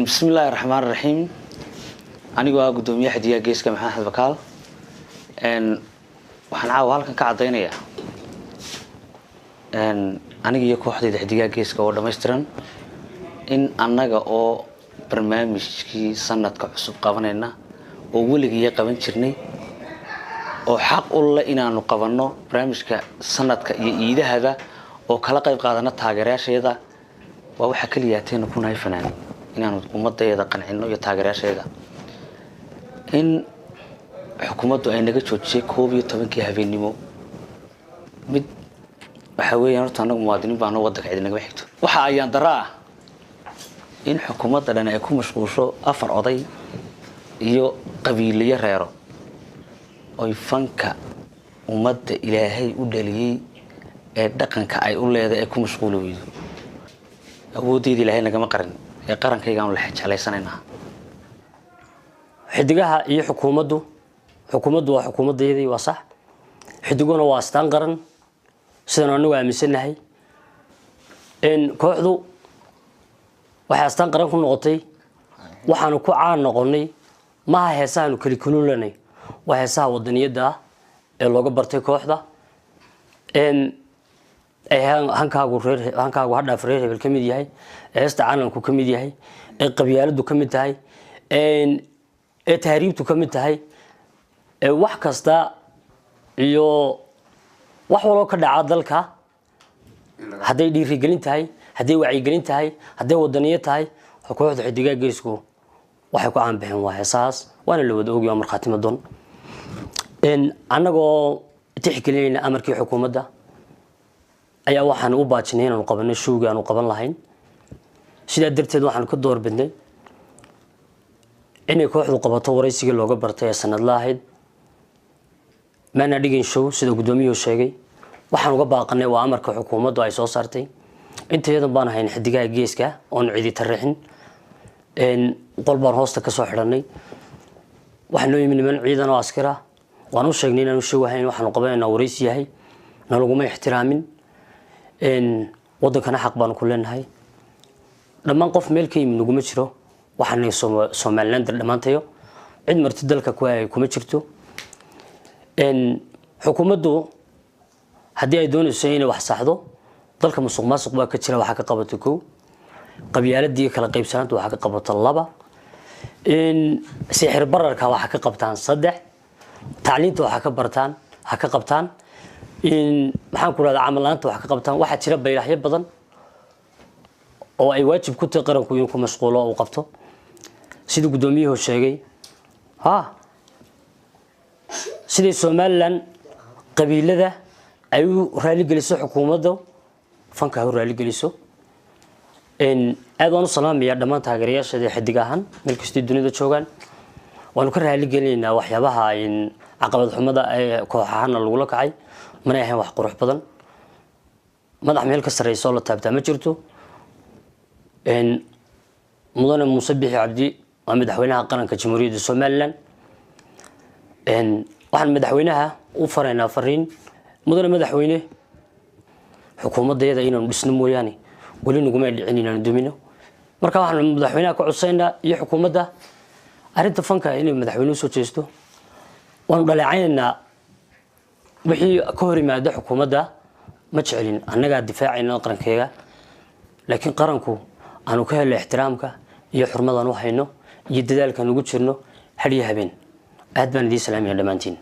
بسم الله الرحمن الرحيم أنا جوا قدومي حديا جيس كمحمد بكال waxaan caawa halkan ka cadeynaya aniga iyo kooxdayda xiddiga geeska oo dhameystiran in annaga oo barnaamijkii sanadka cusub qabanayna oo weligiiya qaban jirnay oo xaq u leh inaanu qabanno barnaamijka sanadka iyo iidahada oo kala qayb qaadana taageerayaasheeda waa waxa kaliya teen ku nahay fanaan inaanu ummadeeda qancino iyo taageerayaasheeda in xukuumaddu ay naga joojisay 12 habeenimo mid waxa weeyaan horta anagu muwaadiniin baan waddanka cid naga xigto waxa ayaan daraa in xukuumadda dhan ay ku mashquulsho afar oday iyo qabiiliye reero oo fanka ummadda ilaahay u dhaliyay ee dhaqanka ay u leedahay ku mashquulo weeyo awoodeedii ilaahay naga ma qaran ee qarankayga aan la xajaleysanaynaa xidigaha iyo xukuumaddu waa xukuumadeedii waa sax xidiguna waa astaan qaran sidaan anagu aaminsanahay in kooxdu waxa astaan qaran ku noqotay waxaanu ku caan noqonay ma heesaanu kali kululanay waa heesaha wadaniyada ee looga bartay kooxda hankaagu hadha Freer Hebel kamid yahay heesta caalamku kamid yahay ee qabyaaladu kamid tahay ee tahriibtu kamid tahay wax kasta iyo wax walba ka dhaca dalka haday dhiirigelin tahay haday wacyi gelin tahay haday wadaniye tahay kooxda xidiga geesku waxay ku caan bixin waa heesaas waana la wada ogiyo marxaatimo doon anagoo tixgelinayna amarkii xukuumadda ayaa waxaan u baajinay inaan qabanno showga aan qaban lahayn sida darteed waxaan ka door bidnay inay kooxdu qabato waraysiga looga bartay sanad lahayd maana dhigin show sida gudoomiyuhu sheegay waxaan uga baaqanay waa amarka xukuumaddu ay soo saartay inteedan baan ahayn xidigaha geeska oo cidi tarixin qolbaan hoosta ka soo xiranay waxaan noo yimid niman ciidan oo askara waan u sheegnay inaan show ahayn waxaan qabanayna waraysi yahay nalaguma ixtiraamin waddankana xaq baan ku leenahay dhammaan qof meel ka yimid naguma jiro waxaan Soomaaliland dhamaantayo cid marti dalka ku ay kuma jirto xukuumaddu haddii ay doonayso inay wax saxdo dalka musuqmaasuq baa ka jira waxa ka qabato koow qabyaaladii kala qaybsanaanta waxa ka qabato laba sixir bararka waxa ka qabtaan saddex tacliinta waxa ka bartaan ha ka qabtaan maxaan ku raada camalaanta waxa ka qabtaan waxa jira bayraxyo badan oo ay waajib ku tahay qaranku inuu ku mashquulo oo qabto sida gudoomiyuhu sheegay sidii Soomaaliland qabiilada ay u raali geliso xukuumadda fanka u raali geliso aad waan u salaamayaa dhammaan taageerayaasha xidigahan meel kasta dunida joogan waan ka raali gelinaynaa waxyaabaha caqabad xumada ee kooxahana lagu la kacay mana ahayn wax qurux badan madax meel ka sareyso la taabtaa ma jirto mudane Muuse Bixi Cabdi waa madaxweynaha qaranka Jamhuuriyadda Soomaaliland waxaan madaxweynaha u faraynaa fariin mudane madaxweyne xukuumaddeeda inaan dhisno mooyaane wali naguma dhicin inaan dumino marka waxaan madaxweynaha ka codsaynaa iyo xukuumadda arinta fanka inay madaxweynuhu soo jeesto waan dhaleecaynaa wixii ka hor yimaada xukuumadda ma jecelin annaga difaacayna qarankeega laakiin qaranku aanu ka helay ixtiraamka iyo xurmadan u hayno iyo dadaalka nagu jirno hadiya habeen aad baan idin salaamayaa dhamaantiin